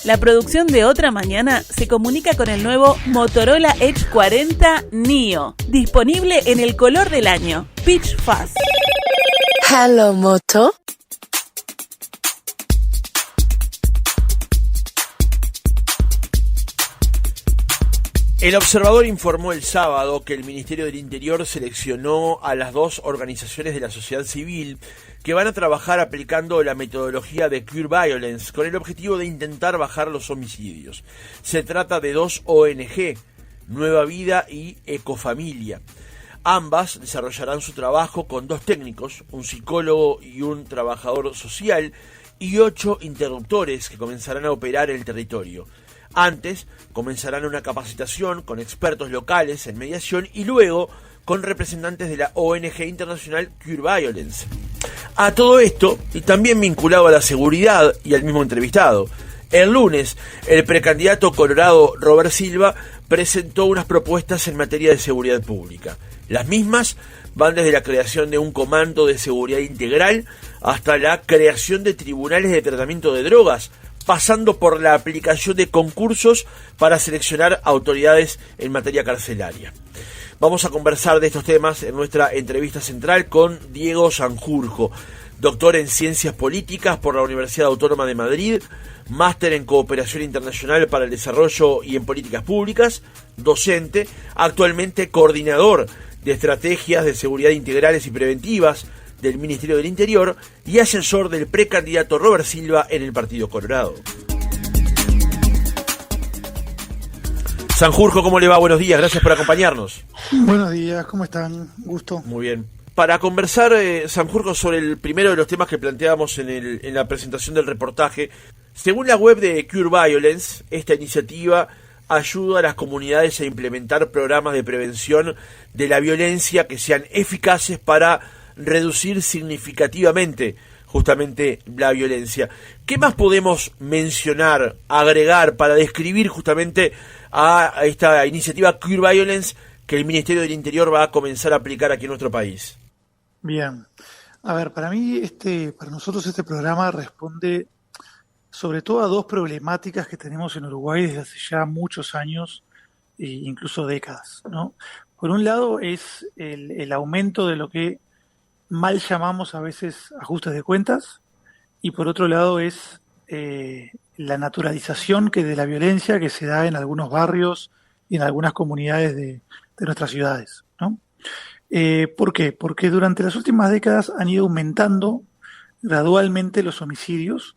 La producción de Otra Mañana se comunica con el nuevo Motorola Edge 40 Neo, disponible en el color del año, Peach Fuzz. Hello, Moto. El Observador informó el sábado que el Ministerio del Interior seleccionó a las 2 organizaciones de la sociedad civil que van a trabajar aplicando la metodología de Cure Violence con el objetivo de intentar bajar los homicidios. Se trata de 2 ONG, Nueva Vida y Ecofamilia. Ambas desarrollarán su trabajo con 2 técnicos, un psicólogo y un trabajador social, y 8 interruptores que comenzarán a operar en el territorio. Antes comenzarán una capacitación con expertos locales en mediación y luego con representantes de la ONG internacional Cure Violence. A todo esto, y también vinculado a la seguridad y al mismo entrevistado, el lunes el precandidato colorado Robert Silva presentó unas propuestas en materia de seguridad pública. Las mismas van desde la creación de un comando de seguridad integral hasta la creación de tribunales de tratamiento de drogas, pasando por la aplicación de concursos para seleccionar autoridades en materia carcelaria. Vamos a conversar de estos temas en nuestra entrevista central con Diego Sanjurjo, doctor en Ciencias Políticas por la Universidad Autónoma de Madrid, máster en Cooperación Internacional para el Desarrollo y en Políticas Públicas, docente, actualmente coordinador de estrategias de seguridad integrales y preventivas del Ministerio del Interior y asesor del precandidato Robert Silva en el Partido Colorado. Sanjurjo, ¿cómo le va? Buenos días, gracias por acompañarnos. Buenos días, ¿cómo están? Gusto. Muy bien. Para conversar, Sanjurjo, sobre el primero de los temas que planteábamos en la presentación del reportaje, según la web de Cure Violence, esta iniciativa ayuda a las comunidades a implementar programas de prevención de la violencia que sean eficaces para reducir significativamente justamente la violencia. ¿Qué más podemos mencionar, agregar para describir justamente a esta iniciativa Cure Violence que el Ministerio del Interior va a comenzar a aplicar aquí en nuestro país? Bien. A ver, para nosotros este programa responde sobre todo a 2 problemáticas que tenemos en Uruguay desde hace ya muchos años e incluso décadas, ¿no? Por un lado es el aumento de lo que mal llamamos a veces ajustes de cuentas, y por otro lado es la naturalización de la violencia que se da en algunos barrios y en algunas comunidades de nuestras ciudades, ¿no? ¿Por qué? Porque durante las últimas décadas han ido aumentando gradualmente los homicidios,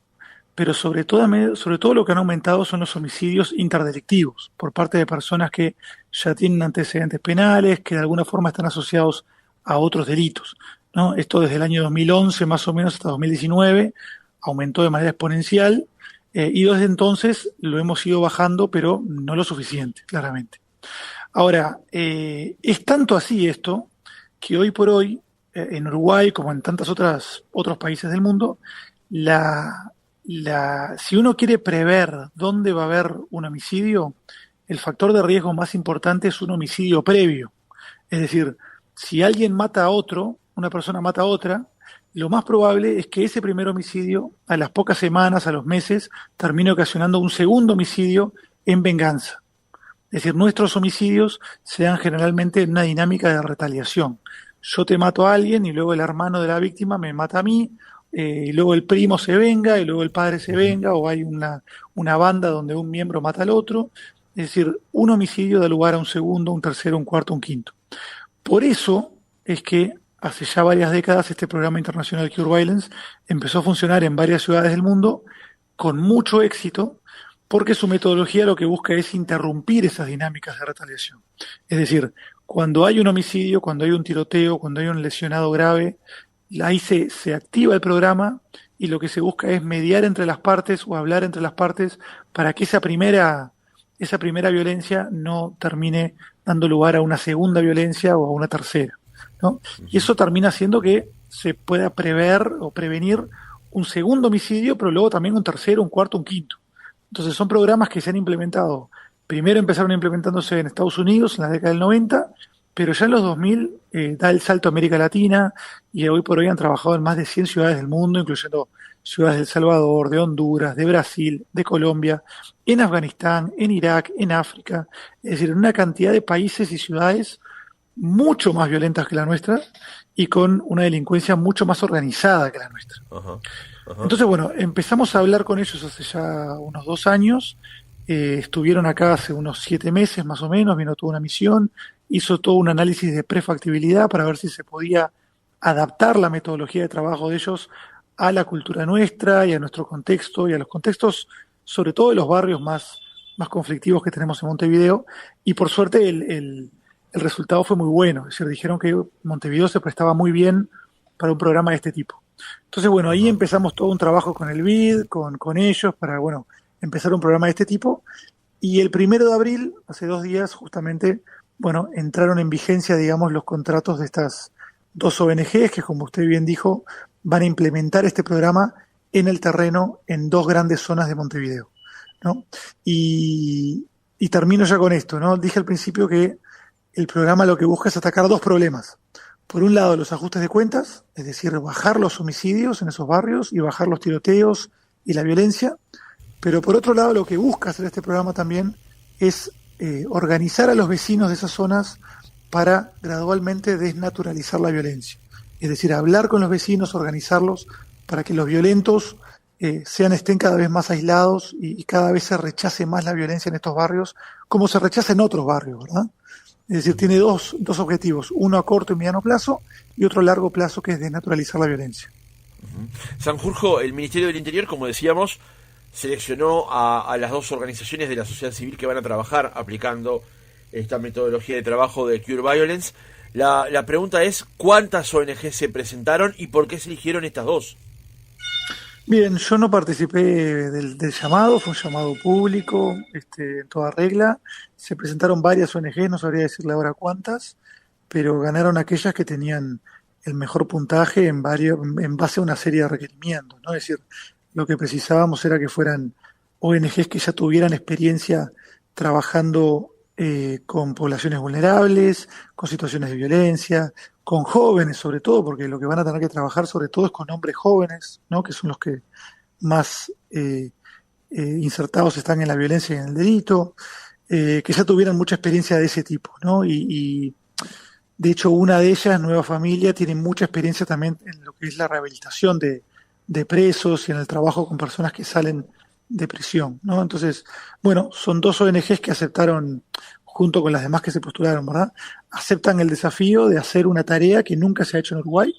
pero sobre todo lo que han aumentado son los homicidios interdelictivos por parte de personas que ya tienen antecedentes penales, que de alguna forma están asociados a otros delitos, ¿no? Esto desde el año 2011 más o menos hasta 2019 aumentó de manera exponencial, y desde entonces lo hemos ido bajando, pero no lo suficiente, claramente. Ahora, es tanto así esto que hoy por hoy, en Uruguay como en tantos otros países del mundo, si uno quiere prever dónde va a haber un homicidio, el factor de riesgo más importante es un homicidio previo. Es decir, si alguien mata a otro, una persona mata a otra, lo más probable es que ese primer homicidio, a las pocas semanas, a los meses, termine ocasionando un segundo homicidio en venganza. Es decir, nuestros homicidios se dan generalmente en una dinámica de retaliación. Yo te mato a alguien y luego el hermano de la víctima me mata a mí, y luego el primo se venga, y luego el padre se venga, o hay una banda donde un miembro mata al otro. Es decir, un homicidio da lugar a un segundo, un tercero, un cuarto, un quinto. Por eso es que hace ya varias décadas este programa internacional Cure Violence empezó a funcionar en varias ciudades del mundo con mucho éxito, porque su metodología lo que busca es interrumpir esas dinámicas de retaliación. Es decir, cuando hay un homicidio, cuando hay un tiroteo, cuando hay un lesionado grave, ahí se activa el programa y lo que se busca es mediar entre las partes o hablar entre las partes para que esa primera violencia no termine dando lugar a una segunda violencia o a una tercera, ¿no? Y eso termina haciendo que se pueda prever o prevenir un segundo homicidio, pero luego también un tercero, un cuarto, un quinto. Entonces son programas que se han implementado. Primero empezaron implementándose en Estados Unidos en la década del 90, pero ya en los 2000 da el salto a América Latina y hoy por hoy han trabajado en más de 100 ciudades del mundo, incluyendo ciudades de El Salvador, de Honduras, de Brasil, de Colombia, en Afganistán, en Irak, en África, es decir, en una cantidad de países y ciudades mucho más violentas que la nuestra y con una delincuencia mucho más organizada que la nuestra. Ajá, ajá. Entonces, bueno, empezamos a hablar con ellos hace ya unos 2 años. Estuvieron acá hace unos 7 meses más o menos, vino toda una misión, hizo todo un análisis de prefactibilidad para ver si se podía adaptar la metodología de trabajo de ellos a la cultura nuestra y a nuestro contexto y a los contextos, sobre todo de los barrios más conflictivos que tenemos en Montevideo. Y por suerte el resultado fue muy bueno, es decir, dijeron que Montevideo se prestaba muy bien para un programa de este tipo. Entonces, bueno, ahí empezamos todo un trabajo con el BID, con ellos, para, bueno, empezar un programa de este tipo. Y el 1 de abril, hace 2 días, justamente, bueno, entraron en vigencia, digamos, los contratos de estas 2 ONGs que, como usted bien dijo, van a implementar este programa en el terreno en 2 grandes zonas de Montevideo, ¿no? Y termino ya con esto, ¿no? Dije al principio que el programa lo que busca es atacar 2 problemas. Por un lado, los ajustes de cuentas, es decir, bajar los homicidios en esos barrios y bajar los tiroteos y la violencia. Pero por otro lado, lo que busca hacer este programa también es organizar a los vecinos de esas zonas para gradualmente desnaturalizar la violencia. Es decir, hablar con los vecinos, organizarlos para que los violentos estén cada vez más aislados y cada vez se rechace más la violencia en estos barrios, como se rechaza en otros barrios, ¿verdad? Es decir, tiene dos objetivos, uno a corto y mediano plazo y otro a largo plazo, que es desnaturalizar la violencia. Sanjurjo, el Ministerio del Interior, como decíamos, seleccionó a las 2 organizaciones de la sociedad civil que van a trabajar aplicando esta metodología de trabajo de Cure Violence. La pregunta es, ¿cuántas ONG se presentaron y por qué se eligieron estas 2? Bien, yo no participé del llamado, fue un llamado público, en toda regla. Se presentaron varias ONG, no sabría decirle ahora cuántas, pero ganaron aquellas que tenían el mejor puntaje en base a una serie de requerimientos, ¿no? Es decir, lo que precisábamos era que fueran ONGs que ya tuvieran experiencia trabajando con poblaciones vulnerables, con situaciones de violencia, con jóvenes sobre todo, porque lo que van a tener que trabajar sobre todo es con hombres jóvenes, ¿no? Que son los que más insertados están en la violencia y en el delito, que ya tuvieran mucha experiencia de ese tipo, ¿no? Y de hecho una de ellas, Nueva Familia, tiene mucha experiencia también en lo que es la rehabilitación de presos y en el trabajo con personas que salen de prisión, ¿no? Entonces, bueno, son 2 ONGs que aceptaron, junto con las demás que se postularon, ¿verdad? Aceptan el desafío de hacer una tarea que nunca se ha hecho en Uruguay,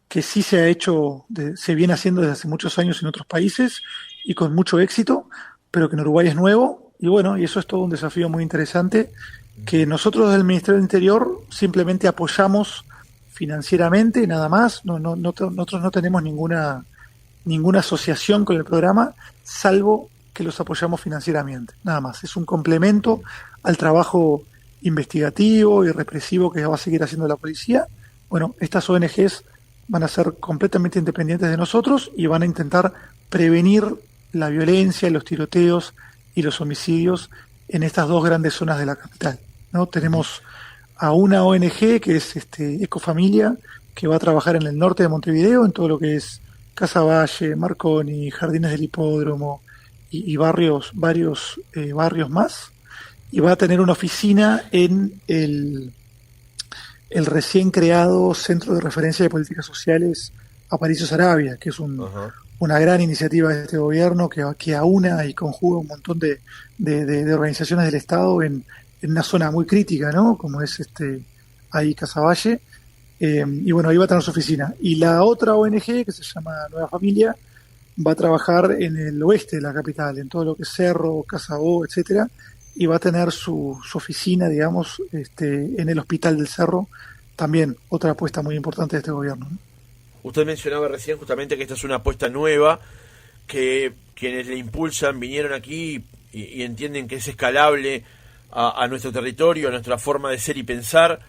que sí se ha hecho, se viene haciendo desde hace muchos años en otros países y con mucho éxito, pero que en Uruguay es nuevo. Y bueno, y eso es todo un desafío muy interesante que nosotros del Ministerio del Interior simplemente apoyamos financieramente, nada más. Nosotros no tenemos ninguna asociación con el programa, salvo que los apoyamos financieramente, nada más. Es un complemento al trabajo investigativo y represivo que va a seguir haciendo la policía. Bueno, estas ONGs van a ser completamente independientes de nosotros y van a intentar prevenir la violencia, los tiroteos y los homicidios en estas 2 grandes zonas de la capital, ¿no? Tenemos a una ONG que es Ecofamilia, que va a trabajar en el norte de Montevideo, en todo lo que es Casa Valle, Marconi, Jardines del Hipódromo y varios barrios más, y va a tener una oficina en el recién creado Centro de Referencia de Políticas Sociales Aparicio Saravia, que es una gran iniciativa de este gobierno que aúna y conjuga un montón de organizaciones del Estado en una zona muy crítica, ¿no? Como es ahí Casa Valle. Y bueno, ahí va a tener su oficina. Y la otra ONG, que se llama Nueva Familia, va a trabajar en el oeste de la capital, en todo lo que es Cerro, Casabó, etcétera, y va a tener su oficina, digamos, en el Hospital del Cerro, también otra apuesta muy importante de este gobierno, ¿no? Usted mencionaba recién justamente que esta es una apuesta nueva, que quienes le impulsan vinieron aquí y entienden que es escalable a nuestro territorio, a nuestra forma de ser y pensar.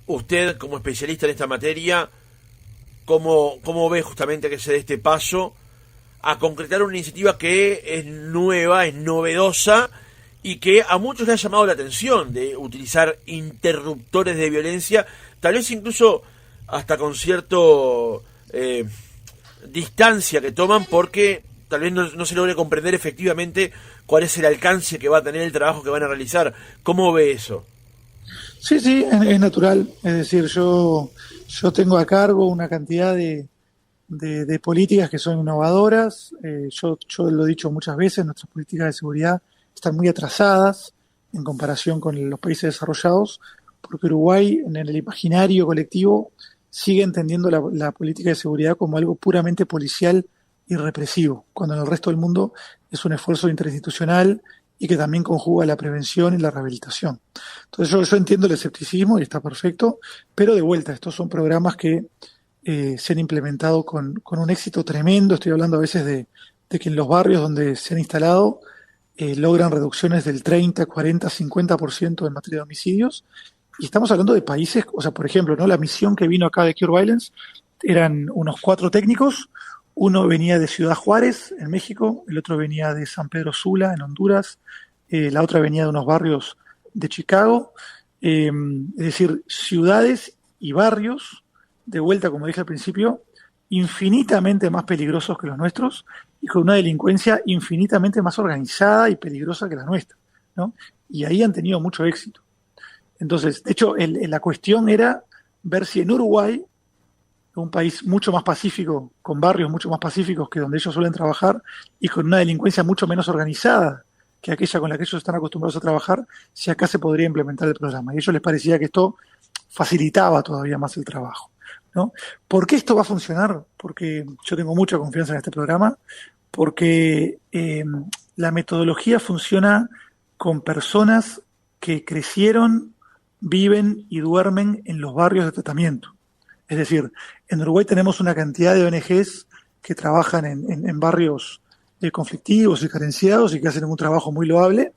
Usted, como especialista en esta materia, ¿cómo ve justamente que se dé este paso a concretar una iniciativa que es nueva, es novedosa y que a muchos le ha llamado la atención, de utilizar interruptores de violencia, tal vez incluso hasta con cierto distancia que toman porque tal vez no se logre comprender efectivamente cuál es el alcance que va a tener el trabajo que van a realizar. ¿Cómo ve eso? Sí, es natural. Es decir, yo tengo a cargo una cantidad de políticas que son innovadoras. Yo lo he dicho muchas veces, nuestras políticas de seguridad están muy atrasadas en comparación con los países desarrollados, porque Uruguay, en el imaginario colectivo, sigue entendiendo la política de seguridad como algo puramente policial y represivo, cuando en el resto del mundo es un esfuerzo interinstitucional y que también conjuga la prevención y la rehabilitación. Entonces yo entiendo el escepticismo y está perfecto, pero de vuelta, estos son programas que se han implementado con un éxito tremendo. Estoy hablando a veces de que en los barrios donde se han instalado logran reducciones del 30, 40, 50% en materia de homicidios. Y estamos hablando de países, o sea, por ejemplo, ¿no? La misión que vino acá de Cure Violence eran unos 4 técnicos. Uno venía de Ciudad Juárez, en México, el otro venía de San Pedro Sula, en Honduras, la otra venía de unos barrios de Chicago. Es decir, ciudades y barrios, de vuelta, como dije al principio, infinitamente más peligrosos que los nuestros y con una delincuencia infinitamente más organizada y peligrosa que la nuestra, ¿no? Y ahí han tenido mucho éxito. Entonces, de hecho, la cuestión era ver si en Uruguay, un país mucho más pacífico, con barrios mucho más pacíficos que donde ellos suelen trabajar y con una delincuencia mucho menos organizada que aquella con la que ellos están acostumbrados a trabajar, si acá se podría implementar el programa. Y a ellos les parecía que esto facilitaba todavía más el trabajo, ¿no? ¿Por qué esto va a funcionar? Porque yo tengo mucha confianza en este programa, porque la metodología funciona con personas que crecieron, viven y duermen en los barrios de tratamiento. Es decir, en Uruguay tenemos una cantidad de ONGs que trabajan en barrios conflictivos y carenciados y que hacen un trabajo muy loable,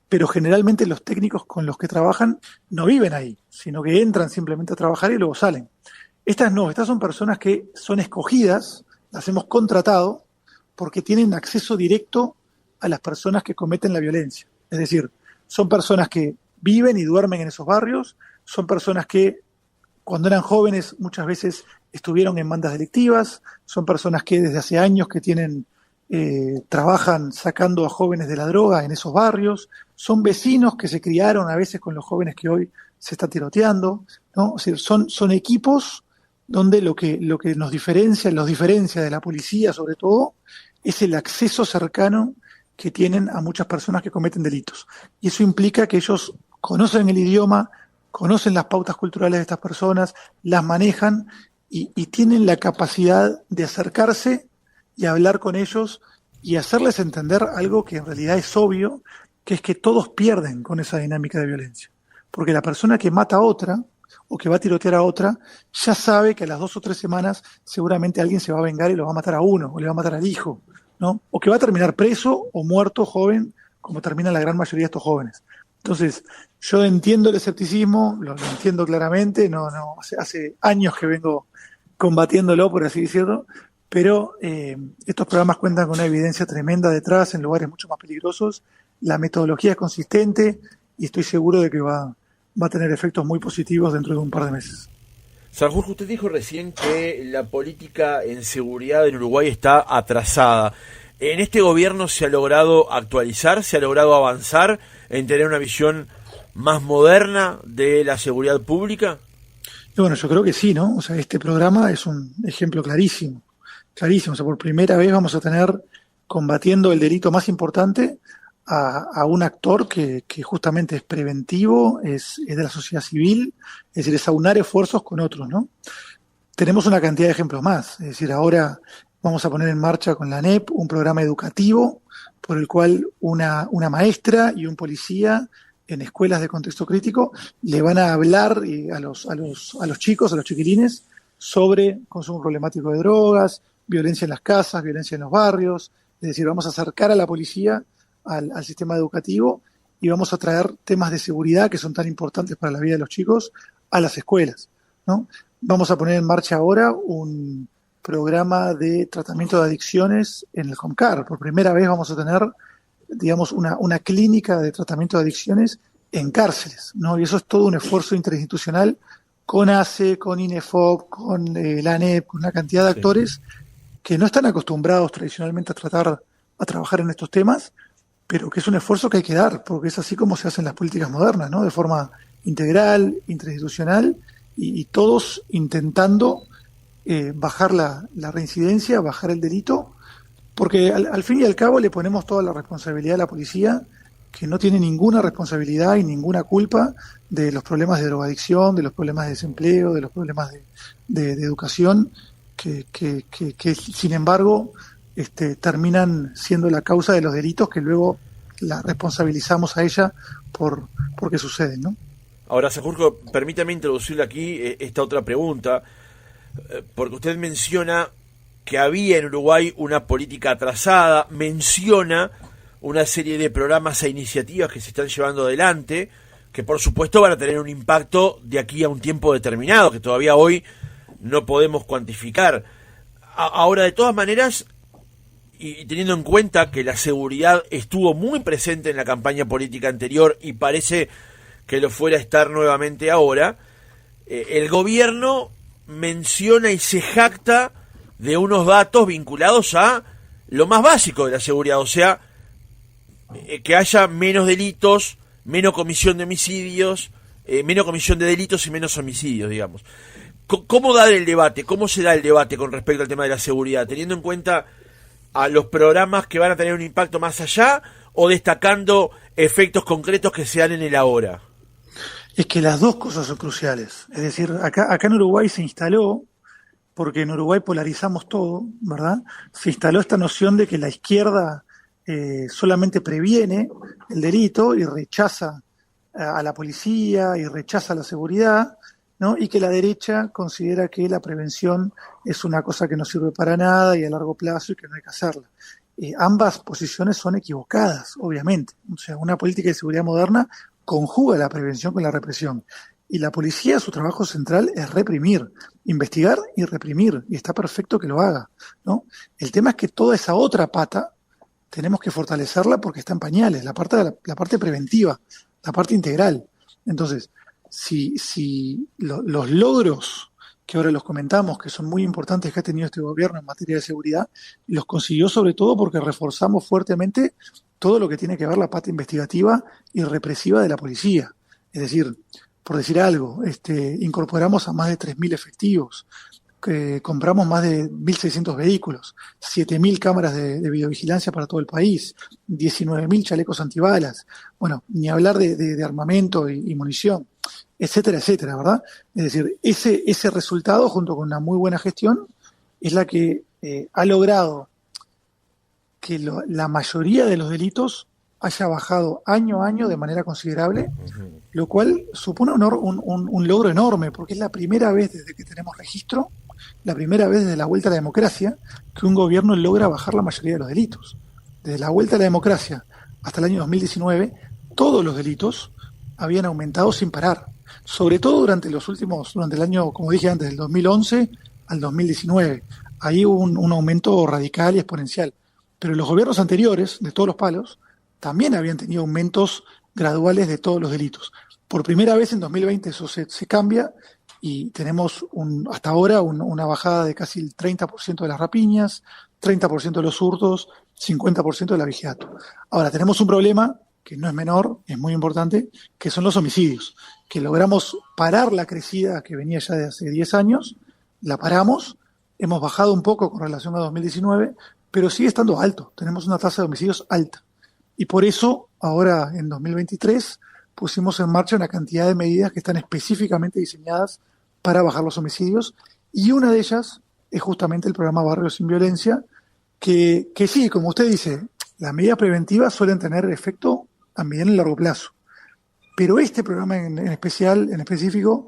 pero generalmente los técnicos con los que trabajan no viven ahí, sino que entran simplemente a trabajar y luego salen. Estas no, estas son personas que son escogidas, las hemos contratado, porque tienen acceso directo a las personas que cometen la violencia. Es decir, son personas que viven y duermen en esos barrios, son personas que cuando eran jóvenes muchas veces estuvieron en bandas delictivas, son personas que desde hace años que trabajan sacando a jóvenes de la droga en esos barrios, son vecinos que se criaron a veces con los jóvenes que hoy se está tiroteando, ¿no? O sea, son equipos donde lo que los diferencia de la policía sobre todo, es el acceso cercano que tienen a muchas personas que cometen delitos. Y eso implica que ellos conocen el idioma, conocen las pautas culturales de estas personas, las manejan y tienen la capacidad de acercarse y hablar con ellos y hacerles entender algo que en realidad es obvio, que es que todos pierden con esa dinámica de violencia. Porque la persona que mata a otra o que va a tirotear a otra, ya sabe que a las 2 o 3 semanas seguramente alguien se va a vengar y lo va a matar a uno, o le va a matar al hijo, ¿no? O que va a terminar preso o muerto joven, como terminan la gran mayoría de estos jóvenes. Entonces, yo entiendo el escepticismo, lo entiendo claramente, hace años que vengo combatiéndolo, por así decirlo, pero estos programas cuentan con una evidencia tremenda detrás, en lugares mucho más peligrosos, la metodología es consistente y estoy seguro de que va a tener efectos muy positivos dentro de un par de meses. Sanjurjo, usted dijo recién que la política en seguridad en Uruguay está atrasada. ¿En este gobierno se ha logrado actualizar, se ha logrado avanzar en tener una visión más moderna de la seguridad pública? Y bueno, yo creo que sí, ¿no? O sea, este programa es un ejemplo clarísimo. O sea, por primera vez vamos a tener combatiendo el delito más importante a un actor que justamente es preventivo, es de la sociedad civil, es decir, es aunar esfuerzos con otros, ¿no? Tenemos una cantidad de ejemplos más, es decir, ahora vamos a poner en marcha con la ANEP un programa educativo por el cual una maestra y un policía en escuelas de contexto crítico le van a hablar a los chicos, a los chiquilines, sobre consumo problemático de drogas, violencia en las casas, violencia en los barrios. Es decir, vamos a acercar a la policía al sistema educativo y vamos a traer temas de seguridad que son tan importantes para la vida de los chicos a las escuelas, ¿no? Vamos a poner en marcha ahora un programa de tratamiento de adicciones en el COMCAR. Por primera vez vamos a tener, digamos, una clínica de tratamiento de adicciones en cárceles, ¿no? Y eso es todo un esfuerzo interinstitucional con ACE, con INEFOP, con la ANEP, con una cantidad de actores que no están acostumbrados tradicionalmente a trabajar en estos temas, pero que es un esfuerzo que hay que dar, porque es así como se hacen las políticas modernas, ¿no? De forma integral, interinstitucional, y todos intentando bajar la reincidencia, bajar el delito, porque al fin y al cabo le ponemos toda la responsabilidad a la policía, que no tiene ninguna responsabilidad y ninguna culpa de los problemas de drogadicción, de los problemas de desempleo, de los problemas de educación, que sin embargo terminan siendo la causa de los delitos que luego la responsabilizamos a ella porque suceden, ¿no? Ahora, Sanjurjo, permítame introducirle aquí esta otra pregunta, porque usted menciona que había en Uruguay una política atrasada, menciona una serie de programas e iniciativas que se están llevando adelante, que por supuesto van a tener un impacto de aquí a un tiempo determinado, que todavía hoy no podemos cuantificar. Ahora, de todas maneras, y teniendo en cuenta que la seguridad estuvo muy presente en la campaña política anterior y parece que lo fuera a estar nuevamente ahora, el gobierno menciona y se jacta de unos datos vinculados a lo más básico de la seguridad, o sea, que haya menos delitos, menos comisión de homicidios, menos comisión de delitos y menos homicidios, digamos. ¿Cómo dar el debate? ¿Cómo se da el debate con respecto al tema de la seguridad? Teniendo en cuenta a los programas que van a tener un impacto más allá o destacando efectos concretos que se dan en el ahora. Es que las dos cosas son cruciales. Es decir, acá en Uruguay se instaló, porque en Uruguay polarizamos todo, ¿verdad? Se instaló esta noción de que la izquierda solamente previene el delito y rechaza a la policía y rechaza la seguridad, ¿no? Y que la derecha considera que la prevención es una cosa que no sirve para nada y a largo plazo y que no hay que hacerla. Ambas posiciones son equivocadas, obviamente. O sea, una política de seguridad moderna conjuga la prevención con la represión. Y la policía, su trabajo central es reprimir, investigar y reprimir, y está perfecto que lo haga, ¿no? El tema es que toda esa otra pata tenemos que fortalecerla porque está en pañales, la parte preventiva, la parte integral. Entonces, si los logros que ahora los comentamos, que son muy importantes que ha tenido este gobierno en materia de seguridad, los consiguió sobre todo porque reforzamos fuertemente todo lo que tiene que ver la pata investigativa y represiva de la policía. Es decir, por decir algo, incorporamos a más de 3.000 efectivos, compramos más de 1.600 vehículos, 7.000 cámaras de videovigilancia para todo el país, 19.000 chalecos antibalas, bueno, ni hablar de armamento y munición, etcétera, etcétera, ¿verdad? Es decir, ese resultado, junto con una muy buena gestión, es la que ha logrado que la mayoría de los delitos haya bajado año a año de manera considerable, lo cual supone un logro enorme, porque es la primera vez desde que tenemos registro, la primera vez desde la vuelta a la democracia, que un gobierno logra bajar la mayoría de los delitos. Desde la vuelta a la democracia hasta el año 2019, todos los delitos habían aumentado sin parar, sobre todo durante el año, como dije antes, del 2011 al 2019. Ahí hubo un aumento radical y exponencial. Pero los gobiernos anteriores, de todos los palos, también habían tenido aumentos graduales de todos los delitos. Por primera vez en 2020 eso se cambia y tenemos hasta ahora una bajada de casi el 30% de las rapiñas, 30% de los hurtos, 50% del abigeato. Ahora tenemos un problema que no es menor, es muy importante, que son los homicidios, que logramos parar la crecida que venía ya de hace 10 años, la paramos, hemos bajado un poco con relación a 2019, pero sigue estando alto, tenemos una tasa de homicidios alta. Y por eso, ahora en 2023, pusimos en marcha una cantidad de medidas que están específicamente diseñadas para bajar los homicidios, y una de ellas es justamente el programa Barrios Sin Violencia, que sí, como usted dice, las medidas preventivas suelen tener efecto también en largo plazo. Pero este programa en específico,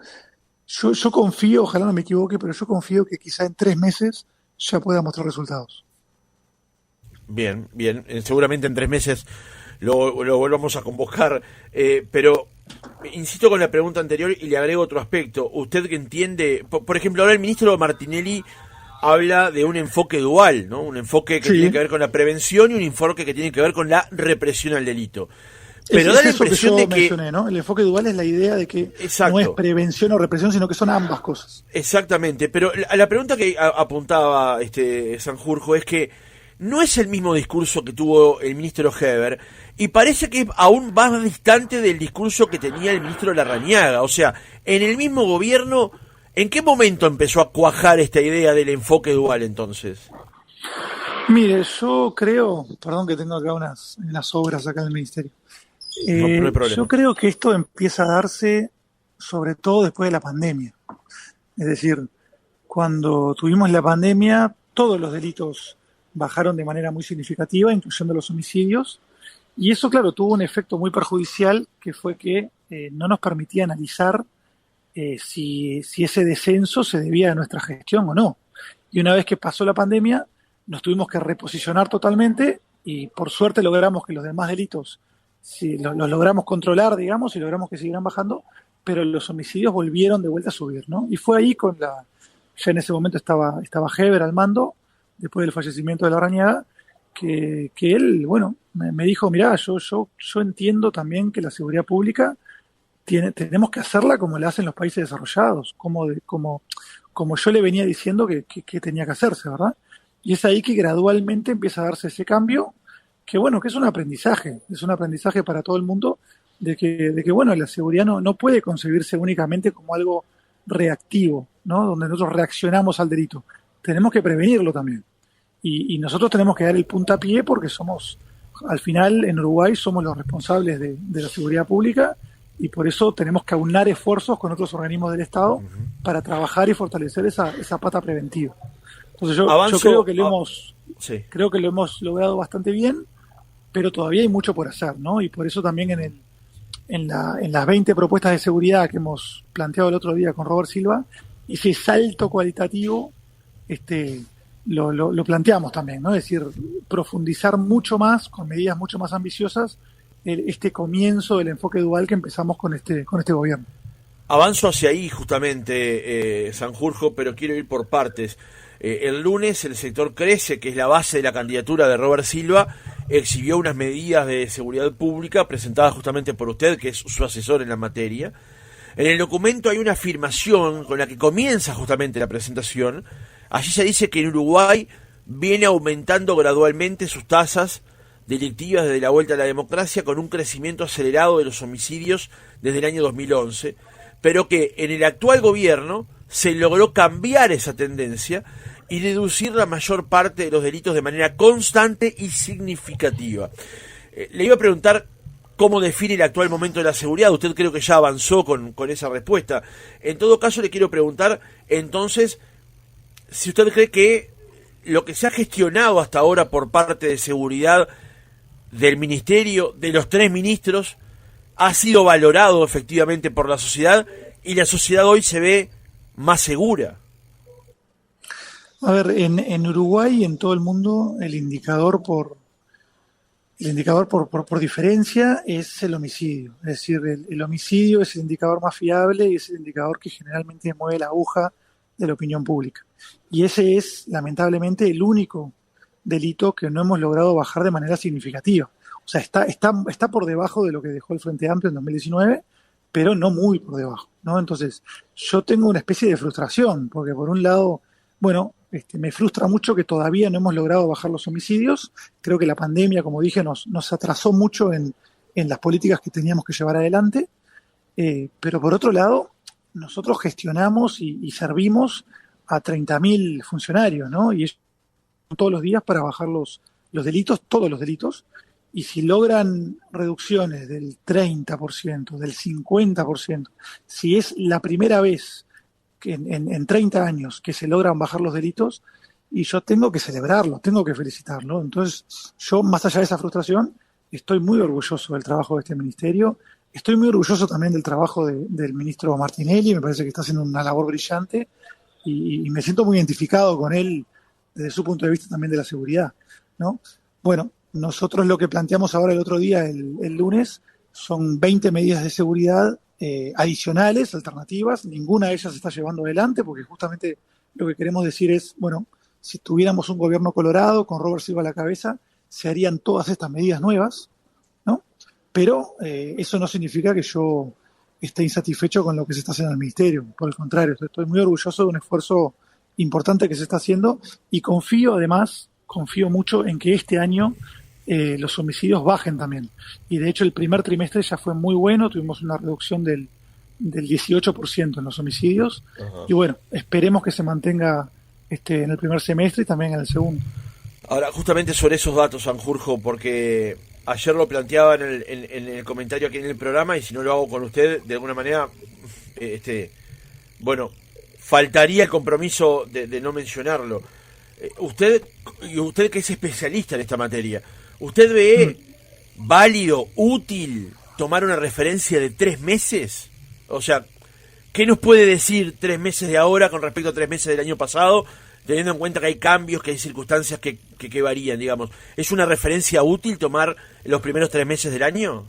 yo confío, ojalá no me equivoque, pero yo confío que quizá en 3 meses ya pueda mostrar resultados. Bien, seguramente en 3 meses lo volvamos a convocar, pero insisto con la pregunta anterior y le agrego otro aspecto. Usted que entiende, por ejemplo, ahora el ministro Martinelli habla de un enfoque dual, ¿no? Un enfoque que tiene que ver con la prevención y un enfoque que tiene que ver con la represión al delito. Pero da la eso que impresión yo de que... mencioné, ¿no? El enfoque dual es la idea de que Exacto. no es prevención o represión, sino que son ambas cosas. Exactamente, pero la pregunta que apuntaba Sanjurjo es que no es el mismo discurso que tuvo el ministro Heber y parece que es aún más distante del discurso que tenía el ministro Larrañaga. O sea, en el mismo gobierno, ¿en qué momento empezó a cuajar esta idea del enfoque dual entonces? Mire, yo creo, perdón que tengo acá unas obras acá en el ministerio. No hay problema. Yo creo que esto empieza a darse sobre todo después de la pandemia. Es decir, cuando tuvimos la pandemia, todos los delitos bajaron de manera muy significativa, incluyendo los homicidios, y eso, claro, tuvo un efecto muy perjudicial, que fue que no nos permitía analizar si ese descenso se debía a nuestra gestión o no. Y una vez que pasó la pandemia, nos tuvimos que reposicionar totalmente y por suerte logramos que los demás delitos los logramos controlar, digamos, y logramos que siguieran bajando, pero los homicidios volvieron de vuelta a subir, ¿no? Y fue ahí ya en ese momento estaba Heber al mando, después del fallecimiento de Larrañaga, que él, bueno, me dijo, mirá, yo entiendo también que la seguridad pública tenemos que hacerla como la hacen los países desarrollados, como yo le venía diciendo que tenía que hacerse, ¿verdad? Y es ahí que gradualmente empieza a darse ese cambio, que bueno, que es un aprendizaje para todo el mundo, de que bueno, la seguridad no puede concebirse únicamente como algo reactivo, ¿no? Donde nosotros reaccionamos al delito. Tenemos que prevenirlo también. Y nosotros tenemos que dar el puntapié porque al final, en Uruguay, somos los responsables de la seguridad pública y por eso tenemos que aunar esfuerzos con otros organismos del Estado para trabajar y fortalecer esa pata preventiva. Entonces yo creo que creo que lo hemos logrado bastante bien, pero todavía hay mucho por hacer, ¿no? Y por eso también en las 20 propuestas de seguridad que hemos planteado el otro día con Robert Silva, ese salto cualitativo lo planteamos también, ¿no? Es decir, profundizar mucho más, con medidas mucho más ambiciosas, este comienzo del enfoque dual que empezamos con este gobierno. Avanzo hacia ahí justamente, Sanjurjo, pero quiero ir por partes. El lunes el sector Crece, que es la base de la candidatura de Robert Silva, exhibió unas medidas de seguridad pública presentadas justamente por usted, que es su asesor en la materia. En el documento hay una afirmación con la que comienza justamente la presentación. Allí se dice que en Uruguay viene aumentando gradualmente sus tasas delictivas desde la vuelta a la democracia, con un crecimiento acelerado de los homicidios desde el año 2011, pero que en el actual gobierno se logró cambiar esa tendencia y reducir la mayor parte de los delitos de manera constante y significativa. Le iba a preguntar cómo define el actual momento de la seguridad. Usted creo que ya avanzó con esa respuesta. En todo caso, le quiero preguntar, entonces, si usted cree que lo que se ha gestionado hasta ahora por parte de seguridad del ministerio, de los 3 ministros, ha sido valorado efectivamente por la sociedad y la sociedad hoy se ve más segura. A ver, en Uruguay y en todo el mundo el indicador por diferencia es el homicidio. Es decir, el homicidio es el indicador más fiable y es el indicador que generalmente mueve la aguja de la opinión pública. Y ese es, lamentablemente, el único delito que no hemos logrado bajar de manera significativa. O sea, está por debajo de lo que dejó el Frente Amplio en 2019, pero no muy por debajo, ¿no? Entonces, yo tengo una especie de frustración, porque por un lado, bueno, me frustra mucho que todavía no hemos logrado bajar los homicidios. Creo que la pandemia, como dije, nos atrasó mucho en las políticas que teníamos que llevar adelante. Pero por otro lado, nosotros gestionamos y servimos a 30.000 funcionarios, ¿no? Y ellos todos los días para bajar los delitos, todos los delitos. Y si logran reducciones del 30%, del 50%, si es la primera vez que en 30 años que se logran bajar los delitos, y yo tengo que celebrarlo, tengo que felicitarlo. Entonces, yo, más allá de esa frustración, estoy muy orgulloso del trabajo de este ministerio, estoy muy orgulloso también del trabajo del ministro Martinelli, me parece que está haciendo una labor brillante, y me siento muy identificado con él desde su punto de vista también de la seguridad, ¿no? Bueno, nosotros lo que planteamos ahora el otro día, el lunes, son 20 medidas de seguridad adicionales, alternativas. Ninguna de ellas se está llevando adelante porque justamente lo que queremos decir es, bueno, si tuviéramos un gobierno colorado con Robert Silva a la cabeza, se harían todas estas medidas nuevas, ¿no? pero eso no significa que yo esté insatisfecho con lo que se está haciendo en el Ministerio. Por el contrario, estoy muy orgulloso de un esfuerzo importante que se está haciendo y confío mucho en que este año los homicidios bajen también. Y de hecho el primer trimestre ya fue muy bueno, tuvimos una reducción del 18% en los homicidios. Ajá. Y bueno, esperemos que se mantenga en el primer semestre y también en el segundo. Ahora, justamente sobre esos datos, Sanjurjo, porque ayer lo planteaba en el comentario aquí en el programa, y si no lo hago con usted, de alguna manera, bueno, faltaría el compromiso de no mencionarlo. Usted que es especialista en esta materia, ¿usted ve válido, útil, tomar una referencia de 3 meses? O sea, ¿qué nos puede decir 3 meses de ahora con respecto a 3 meses del año pasado, teniendo en cuenta que hay cambios, que hay circunstancias que varían, digamos? ¿Es una referencia útil tomar los primeros 3 meses del año?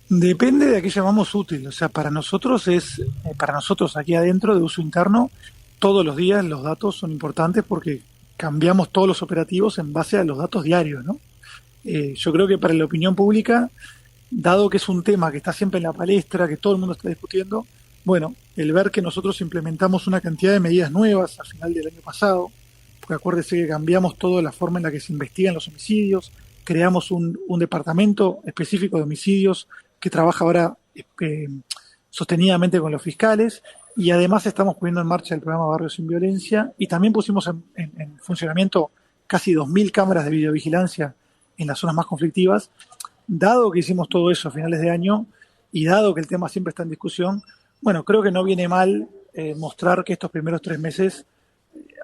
Depende de a qué llamamos útil. O sea, para nosotros aquí adentro de uso interno, todos los días los datos son importantes porque cambiamos todos los operativos en base a los datos diarios, ¿no? Yo creo que para la opinión pública, dado que es un tema que está siempre en la palestra, que todo el mundo está discutiendo, bueno, el ver que nosotros implementamos una cantidad de medidas nuevas al final del año pasado, porque acuérdese que cambiamos toda la forma en la que se investigan los homicidios, creamos un departamento específico de homicidios que trabaja ahora sostenidamente con los fiscales, y además estamos poniendo en marcha el programa Barrios sin Violencia, y también pusimos en funcionamiento casi 2.000 cámaras de videovigilancia en las zonas más conflictivas. Dado que hicimos todo eso a finales de año, y dado que el tema siempre está en discusión, bueno, creo que no viene mal mostrar que estos primeros 3 meses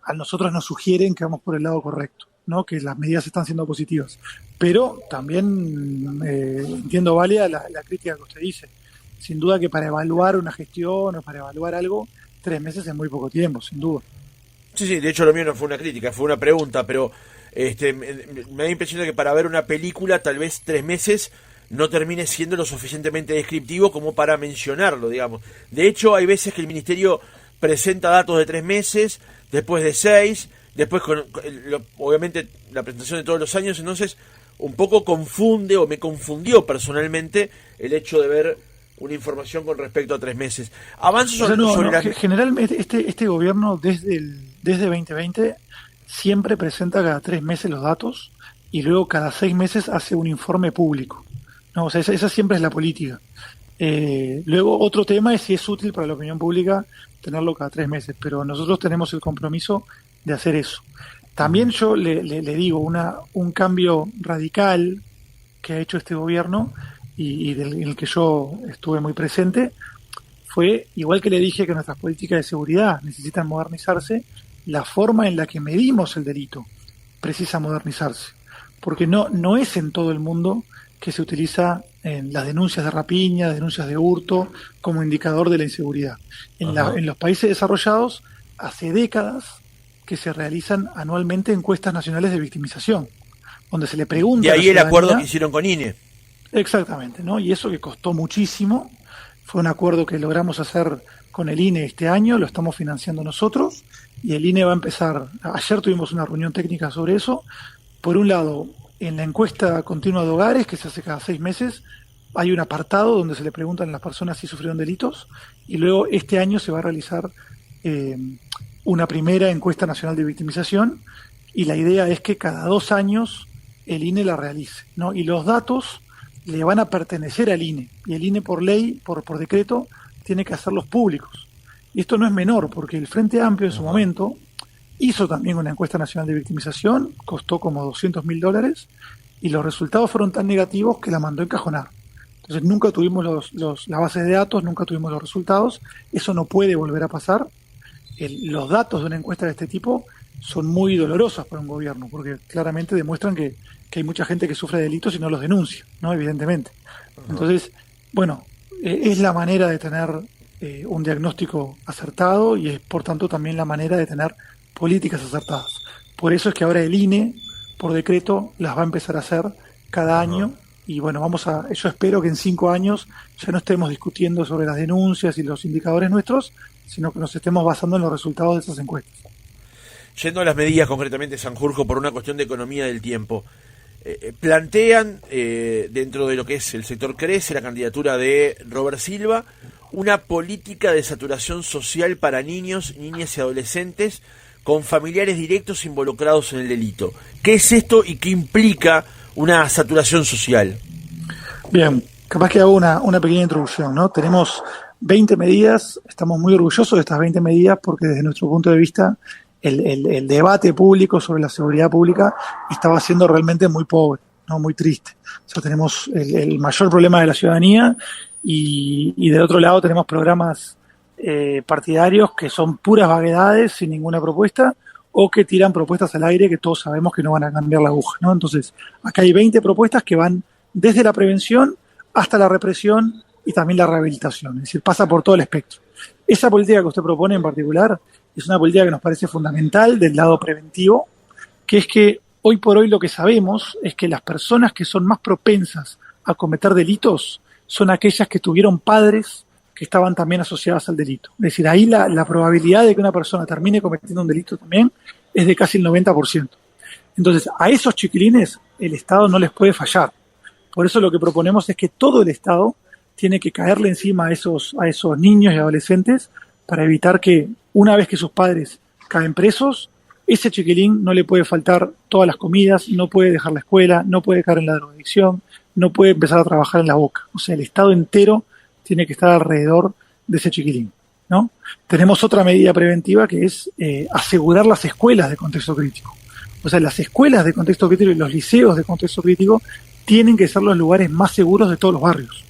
a nosotros nos sugieren que vamos por el lado correcto, ¿no? Que las medidas están siendo positivas. Pero también entiendo válida la crítica que usted dice. Sin duda que para evaluar una gestión o para evaluar algo, 3 meses es muy poco tiempo, sin duda. Sí, de hecho lo mío no fue una crítica, fue una pregunta, pero me da la impresión de que para ver una película tal vez 3 meses no termine siendo lo suficientemente descriptivo como para mencionarlo, digamos. De hecho, hay veces que el Ministerio presenta datos de 3 meses, después de 6, después obviamente la presentación de todos los años, entonces un poco confunde, o me confundió personalmente, el hecho de ver una información con respecto a 3 meses. Avanzo sobre generalmente este gobierno desde 2020 siempre presenta cada 3 meses los datos y luego cada 6 meses hace un informe público. No, o sea, esa siempre es la política. Luego otro tema es si es útil para la opinión pública tenerlo cada 3 meses, pero nosotros tenemos el compromiso de hacer eso. También yo le digo, un cambio radical que ha hecho este gobierno y en el que yo estuve muy presente fue, igual que le dije que nuestras políticas de seguridad necesitan modernizarse, la forma en la que medimos el delito precisa modernizarse, porque no es en todo el mundo que se utiliza en las denuncias de rapiña, denuncias de hurto, como indicador de la inseguridad. En los países desarrollados, hace décadas que se realizan anualmente encuestas nacionales de victimización, donde se le pregunta... Y ahí el acuerdo que hicieron con INE. Exactamente, ¿no? Y eso que costó muchísimo, fue un acuerdo que logramos hacer con el INE este año, lo estamos financiando nosotros, y el INE va a empezar... Ayer tuvimos una reunión técnica sobre eso. Por un lado, en la encuesta continua de hogares, que se hace cada 6 meses, hay un apartado donde se le preguntan a las personas si sufrieron delitos, y luego este año se va a realizar una primera encuesta nacional de victimización, y la idea es que cada 2 años el INE la realice, ¿no? Y los datos le van a pertenecer al INE, y el INE por ley, por decreto, tiene que hacerlos públicos. Y esto no es menor, porque el Frente Amplio en su momento hizo también una encuesta nacional de victimización, costó como $200.000, y los resultados fueron tan negativos que la mandó a encajonar. Entonces nunca tuvimos la base de datos, nunca tuvimos los resultados, eso no puede volver a pasar. Los datos de una encuesta de este tipo son muy dolorosos para un gobierno, porque claramente demuestran que hay mucha gente que sufre delitos y no los denuncia, ¿no? Evidentemente. Entonces, bueno, es la manera de tener un diagnóstico acertado y es, por tanto, también la manera de tener políticas acertadas. Por eso es que ahora el INE, por decreto, las va a empezar a hacer cada año. Y bueno, yo espero que en 5 años ya no estemos discutiendo sobre las denuncias y los indicadores nuestros, sino que nos estemos basando en los resultados de esas encuestas. Yendo a las medidas concretamente, Sanjurjo, por una cuestión de economía del tiempo, plantean, dentro de lo que es el sector Crece, la candidatura de Robert Silva, una política de saturación social para niños, niñas y adolescentes con familiares directos involucrados en el delito. ¿Qué es esto y qué implica una saturación social? Bien, capaz que hago una pequeña introducción, ¿no? Tenemos 20 medidas, estamos muy orgullosos de estas 20 medidas porque desde nuestro punto de vista el debate público sobre la seguridad pública estaba siendo realmente muy pobre, ¿no? Muy triste. O sea, tenemos el mayor problema de la ciudadanía y del otro lado tenemos programas partidarios que son puras vaguedades sin ninguna propuesta o que tiran propuestas al aire que todos sabemos que no van a cambiar la aguja, ¿no? Entonces, acá hay 20 propuestas que van desde la prevención hasta la represión y también la rehabilitación, es decir, pasa por todo el espectro. Esa política que usted propone en particular es una política que nos parece fundamental del lado preventivo, que es que hoy por hoy lo que sabemos es que las personas que son más propensas a cometer delitos son aquellas que tuvieron padres que estaban también asociadas al delito. Es decir, ahí la probabilidad de que una persona termine cometiendo un delito también es de casi el 90%. Entonces, a esos chiquilines el Estado no les puede fallar. Por eso lo que proponemos es que todo el Estado tiene que caerle encima a esos niños y adolescentes para evitar que una vez que sus padres caen presos, ese chiquilín no le puede faltar todas las comidas, no puede dejar la escuela, no puede caer en la drogadicción, no puede empezar a trabajar en la boca. O sea, el Estado entero tiene que estar alrededor de ese chiquilín, ¿no? Tenemos otra medida preventiva que es asegurar las escuelas de contexto crítico. O sea, las escuelas de contexto crítico y los liceos de contexto crítico tienen que ser los lugares más seguros de todos los barrios,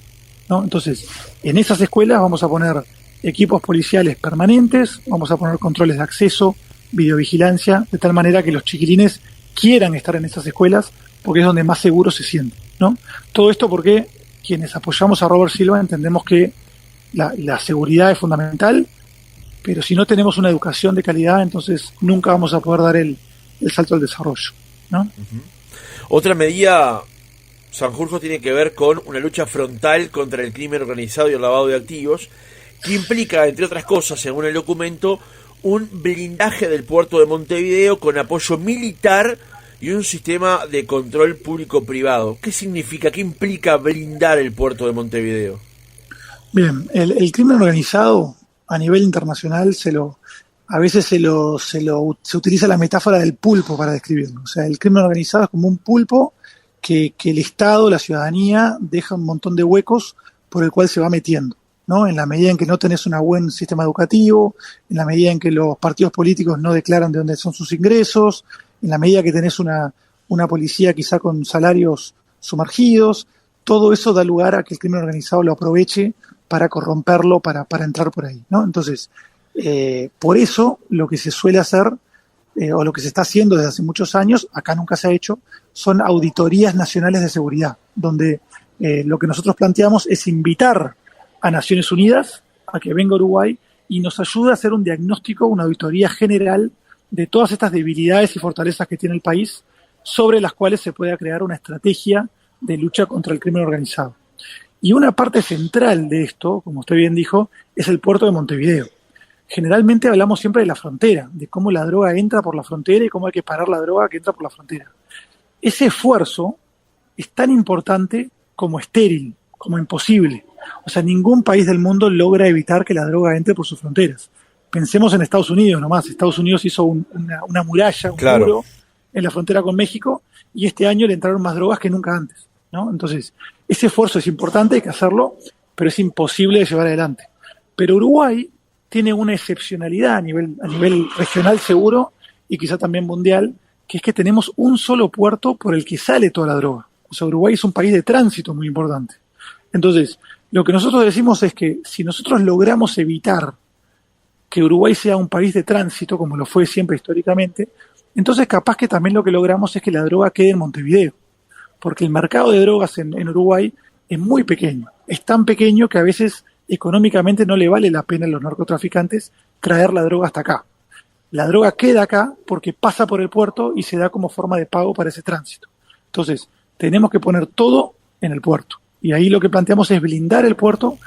¿no? Entonces, en esas escuelas vamos a poner equipos policiales permanentes, vamos a poner controles de acceso, videovigilancia, de tal manera que los chiquilines quieran estar en esas escuelas porque es donde más seguros se sienten, ¿no? Todo esto porque quienes apoyamos a Robert Silva entendemos que la seguridad es fundamental, pero si no tenemos una educación de calidad, entonces nunca vamos a poder dar el salto al desarrollo, ¿no? Uh-huh. Otra medida, Sanjurjo, tiene que ver con una lucha frontal contra el crimen organizado y el lavado de activos, que implica, entre otras cosas, según el documento, un blindaje del puerto de Montevideo con apoyo militar y un sistema de control público-privado. ¿Qué significa? ¿Qué implica blindar el puerto de Montevideo? Bien, el crimen organizado a nivel internacional a veces se utiliza la metáfora del pulpo para describirlo. O sea, el crimen organizado es como un pulpo que el Estado, la ciudadanía, deja un montón de huecos por el cual se va metiendo, ¿no? En la medida en que no tenés un buen sistema educativo, en la medida en que los partidos políticos no declaran de dónde son sus ingresos, en la medida que tenés una policía quizá con salarios sumergidos, todo eso da lugar a que el crimen organizado lo aproveche para corromperlo, para entrar por ahí, ¿no? Entonces, por eso lo que se suele hacer, o lo que se está haciendo desde hace muchos años, acá nunca se ha hecho, son auditorías nacionales de seguridad, donde lo que nosotros planteamos es invitar a Naciones Unidas a que venga a Uruguay y nos ayude a hacer un diagnóstico, una auditoría general de todas estas debilidades y fortalezas que tiene el país, sobre las cuales se pueda crear una estrategia de lucha contra el crimen organizado. Y una parte central de esto, como usted bien dijo, es el puerto de Montevideo. Generalmente hablamos siempre de la frontera, de cómo la droga entra por la frontera y cómo hay que parar la droga que entra por la frontera. Ese esfuerzo es tan importante como estéril, como imposible. O sea, ningún país del mundo logra evitar que la droga entre por sus fronteras. Pensemos en Estados Unidos nomás. Estados Unidos hizo una muralla, un muro en la frontera con México, y este año le entraron más drogas que nunca antes, ¿no? Entonces, ese esfuerzo es importante, hay que hacerlo, pero es imposible de llevar adelante. Pero Uruguay tiene una excepcionalidad a nivel regional seguro, y quizá también mundial, que es que tenemos un solo puerto por el que sale toda la droga. O sea, Uruguay es un país de tránsito muy importante. Entonces, lo que nosotros decimos es que si nosotros logramos evitar que Uruguay sea un país de tránsito, como lo fue siempre históricamente, entonces capaz que también lo que logramos es que la droga quede en Montevideo, porque el mercado de drogas en Uruguay es muy pequeño, es tan pequeño que a veces económicamente no le vale la pena a los narcotraficantes traer la droga hasta acá. La droga queda acá porque pasa por el puerto y se da como forma de pago para ese tránsito. Entonces, tenemos que poner todo en el puerto. Y ahí lo que planteamos es blindar el puerto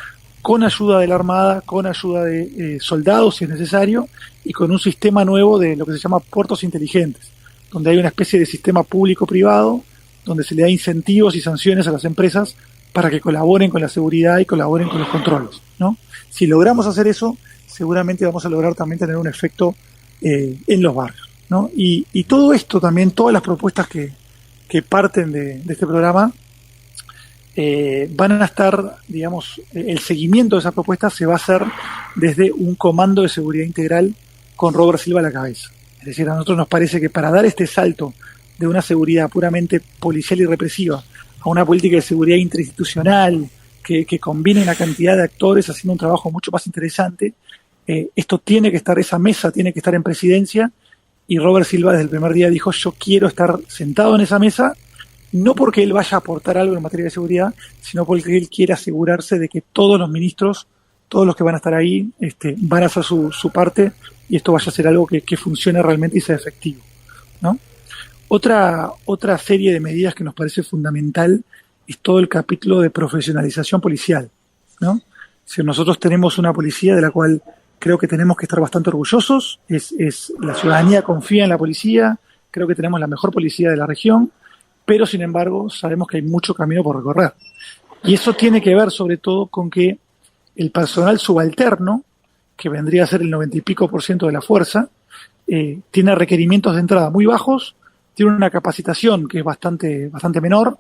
con ayuda de la Armada, con ayuda de soldados si es necesario, y con un sistema nuevo de lo que se llama puertos inteligentes, donde hay una especie de sistema público-privado donde se le da incentivos y sanciones a las empresas para que colaboren con la seguridad y colaboren con los controles, ¿no? Si logramos hacer eso, seguramente vamos a lograr también tener un efecto en los barrios, ¿no? Y todo esto también, todas las propuestas que parten de este programa, van a estar, digamos, el seguimiento de esas propuestas se va a hacer desde un comando de seguridad integral con Robert Silva a la cabeza. Es decir, a nosotros nos parece que para dar este salto de una seguridad puramente policial y represiva a una política de seguridad interinstitucional que combine una cantidad de actores haciendo un trabajo mucho más interesante, esto tiene que estar, esa mesa tiene que estar en presidencia, y Robert Silva desde el primer día dijo: yo quiero estar sentado en esa mesa, no porque él vaya a aportar algo en materia de seguridad, sino porque él quiere asegurarse de que todos los ministros, todos los que van a estar ahí, van a hacer su parte, y esto vaya a ser algo que funcione realmente y sea efectivo, ¿no? Otra serie de medidas que nos parece fundamental es todo el capítulo de profesionalización policial, ¿no? Si nosotros tenemos una policía de la cual creo que tenemos que estar bastante orgullosos, la ciudadanía confía en la policía, creo que tenemos la mejor policía de la región, pero sin embargo sabemos que hay mucho camino por recorrer. Y eso tiene que ver sobre todo con que el personal subalterno, que vendría a ser el 90 y pico % de la fuerza, tiene requerimientos de entrada muy bajos, tiene una capacitación que es bastante menor,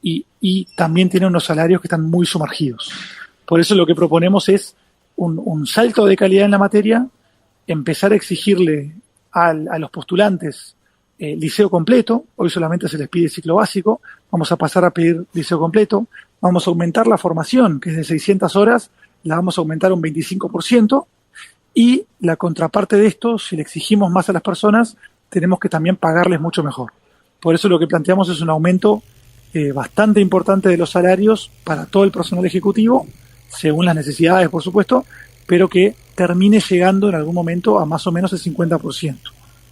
y también tiene unos salarios que están muy sumergidos. Por eso lo que proponemos es un salto de calidad en la materia, empezar a exigirle a los postulantes liceo completo. Hoy solamente se les pide ciclo básico, vamos a pasar a pedir liceo completo, vamos a aumentar la formación, que es de 600 horas, la vamos a aumentar un 25%, y la contraparte de esto, si le exigimos más a las personas, tenemos que también pagarles mucho mejor. Por eso lo que planteamos es un aumento bastante importante de los salarios para todo el personal ejecutivo, según las necesidades, por supuesto, pero que termine llegando en algún momento a más o menos el 50%.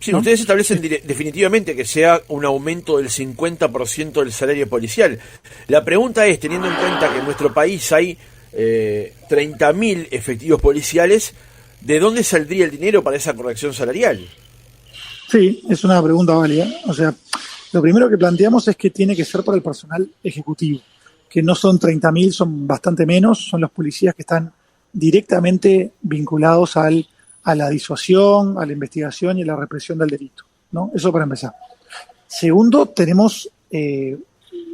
Sí, ¿no? Ustedes establecen definitivamente que sea un aumento del 50% del salario policial. La pregunta es, teniendo en cuenta que en nuestro país hay 30.000 efectivos policiales, ¿de dónde saldría el dinero para esa corrección salarial? Sí, es una pregunta válida. O sea, lo primero que planteamos es que tiene que ser para el personal ejecutivo, que no son 30.000, son bastante menos, son los policías que están directamente vinculados a la disuasión, a la investigación y a la represión del delito, ¿no? Eso para empezar. Segundo, tenemos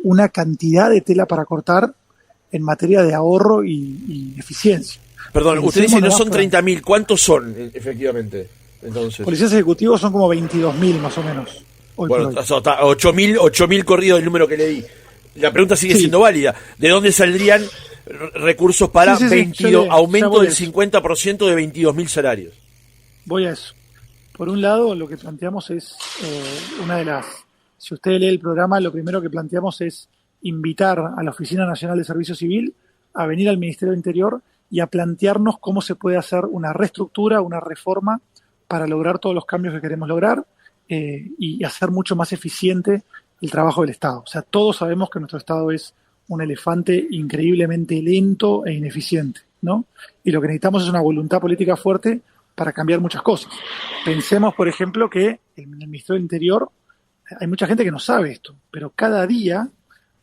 una cantidad de tela para cortar en materia de ahorro y eficiencia. Perdón, usted dice no son para... 30.000, ¿cuántos son efectivamente? Entonces, policías ejecutivos son como 22.000 más o menos. Bueno, 8.000 corrido del número que le di. La pregunta sigue siendo válida. ¿De dónde saldrían recursos para aumento del 50% de 22.000 salarios? Voy a eso. Por un lado, lo que planteamos es si usted lee el programa, lo primero que planteamos es invitar a la Oficina Nacional de Servicio Civil a venir al Ministerio del Interior y a plantearnos cómo se puede hacer una reestructura, una reforma para lograr todos los cambios que queremos lograr y hacer mucho más eficiente el trabajo del Estado. O sea, todos sabemos que nuestro Estado es un elefante increíblemente lento e ineficiente, ¿no? Y lo que necesitamos es una voluntad política fuerte para cambiar muchas cosas. Pensemos, por ejemplo, que en el Ministerio del Interior hay mucha gente que no sabe esto, pero cada día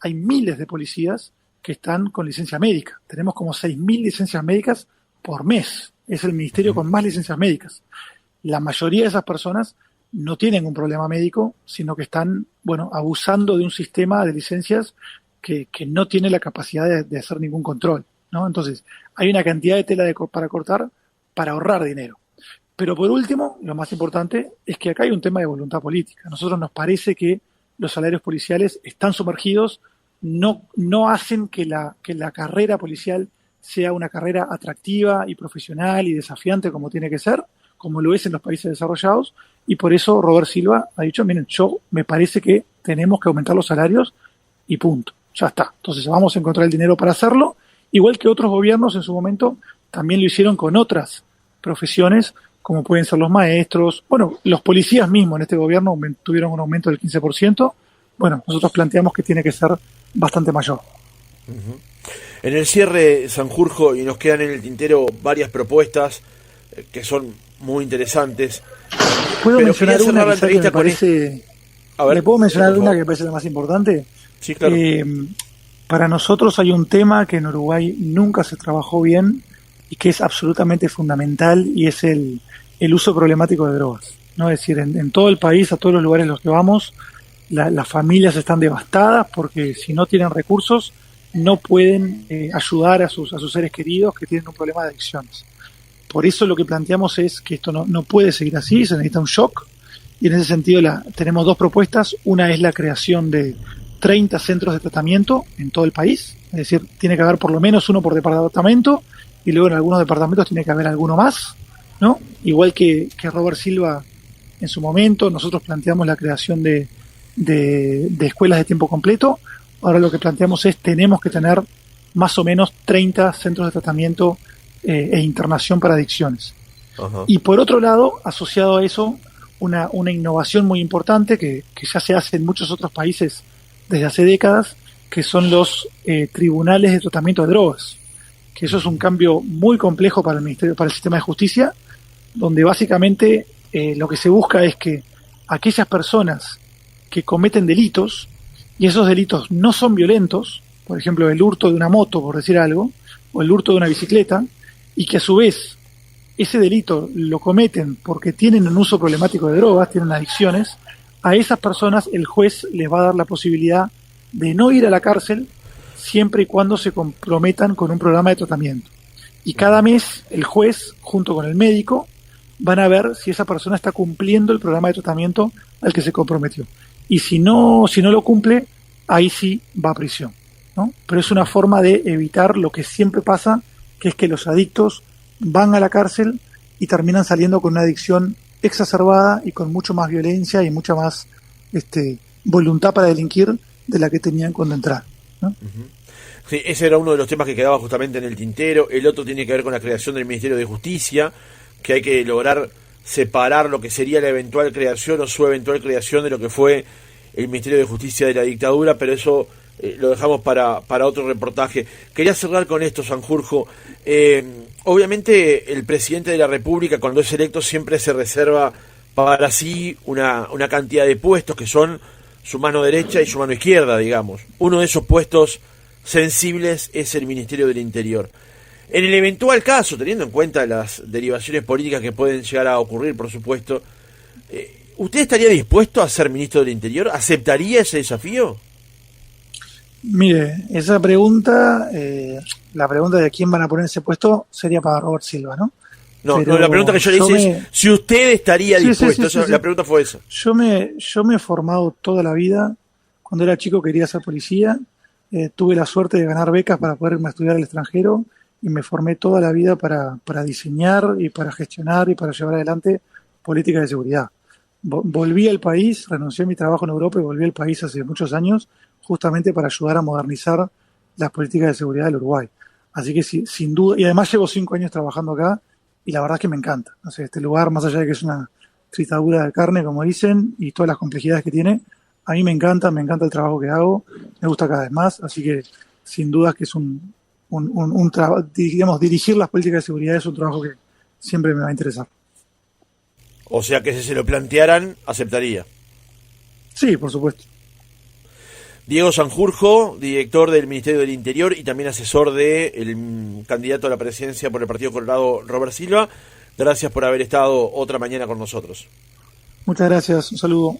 hay miles de policías que están con licencia médica. Tenemos como 6.000 licencias médicas por mes. Es el ministerio con más licencias médicas. La mayoría de esas personas no tienen un problema médico, sino que están, abusando de un sistema de licencias que no tiene la capacidad de hacer ningún control, ¿no? Entonces, hay una cantidad de tela para cortar para ahorrar dinero. Pero por último, lo más importante es que acá hay un tema de voluntad política. A nosotros nos parece que los salarios policiales están sumergidos, no hacen que la carrera policial sea una carrera atractiva y profesional y desafiante como tiene que ser, como lo es en los países desarrollados, y por eso Robert Silva ha dicho, miren, me parece que tenemos que aumentar los salarios y punto, ya está. Entonces vamos a encontrar el dinero para hacerlo, igual que otros gobiernos en su momento también lo hicieron con otras profesiones, como pueden ser los maestros, los policías mismos en este gobierno tuvieron un aumento del 15%, nosotros planteamos que tiene que ser bastante mayor. Uh-huh. En el cierre, Sanjurjo, y nos quedan en el tintero varias propuestas que son muy interesantes. ¿Puedo mencionar una la entrevista que me parece A ver, ¿le puedo mencionar por una favor. que me parece la más importante? Sí, claro. Para nosotros hay un tema que en Uruguay nunca se trabajó bien y que es absolutamente fundamental, y es el uso problemático de drogas, ¿no? Es decir, en todo el país, a todos los lugares en los que vamos, las familias están devastadas porque si no tienen recursos no pueden ayudar a sus seres queridos que tienen un problema de adicciones. Por eso lo que planteamos es que esto no puede seguir así, se necesita un shock, y en ese sentido tenemos dos propuestas. Una es la creación de 30 centros de tratamiento en todo el país, es decir, tiene que haber por lo menos uno por departamento, y luego en algunos departamentos tiene que haber alguno más, ¿no? Igual que Robert Silva en su momento, nosotros planteamos la creación de escuelas de tiempo completo. Ahora lo que planteamos es, tenemos que tener más o menos 30 centros de tratamiento e internación para adicciones. Ajá. Y por otro lado, asociado a eso, una innovación muy importante que ya se hace en muchos otros países desde hace décadas, que son los tribunales de tratamiento de drogas, que eso es un cambio muy complejo para el sistema de justicia, donde básicamente lo que se busca es que aquellas personas que cometen delitos, y esos delitos no son violentos, por ejemplo el hurto de una moto, por decir algo, o el hurto de una bicicleta, y que a su vez ese delito lo cometen porque tienen un uso problemático de drogas, tienen adicciones, a esas personas el juez les va a dar la posibilidad de no ir a la cárcel siempre y cuando se comprometan con un programa de tratamiento. Y cada mes el juez, junto con el médico, van a ver si esa persona está cumpliendo el programa de tratamiento al que se comprometió. Y si no lo cumple, ahí sí va a prisión, ¿no? Pero es una forma de evitar lo que siempre pasa, que es que los adictos van a la cárcel y terminan saliendo con una adicción exacerbada y con mucho más violencia y mucha más voluntad para delinquir de la que tenían cuando entraron, ¿no? Sí, ese era uno de los temas que quedaba justamente en el tintero. El otro tiene que ver con la creación del Ministerio de Justicia, que hay que lograr separar lo que sería la eventual creación o su eventual creación de lo que fue el Ministerio de Justicia de la dictadura, pero eso lo dejamos para otro reportaje. Quería cerrar con esto, Sanjurjo. Obviamente el presidente de la República, cuando es electo, siempre se reserva para sí una cantidad de puestos que son su mano derecha y su mano izquierda, digamos. Uno de esos puestos sensibles es el Ministerio del Interior. En el eventual caso, teniendo en cuenta las derivaciones políticas que pueden llegar a ocurrir, por supuesto, ¿usted estaría dispuesto a ser ministro del Interior? ¿Aceptaría ese desafío? Mire, esa pregunta, la pregunta de quién van a poner ese puesto sería para Robert Silva, ¿no? No, la pregunta que yo le hice es si usted estaría dispuesto. Sí. La pregunta fue esa. Yo me he formado toda la vida. Cuando era chico quería ser policía. Tuve la suerte de ganar becas para poder irme a estudiar al extranjero, y me formé toda la vida para diseñar y para gestionar y para llevar adelante políticas de seguridad. Volví al país, renuncié a mi trabajo en Europa y volví al país hace muchos años, justamente para ayudar a modernizar las políticas de seguridad del Uruguay. Así que sí, sin duda, y además llevo 5 años trabajando acá, y la verdad es que me encanta. O sea, este lugar, más allá de que es una tritadura de carne, como dicen, y todas las complejidades que tiene, a mí me encanta el trabajo que hago, me gusta cada vez más, así que sin duda que es un trabajo, digamos, dirigir las políticas de seguridad es un trabajo que siempre me va a interesar. O sea que si se lo plantearan, aceptaría. Sí, por supuesto. Diego Sanjurjo, director del Ministerio del Interior y también asesor del candidato a la presidencia por el Partido Colorado, Robert Silva. Gracias por haber estado otra mañana con nosotros. Muchas gracias, un saludo.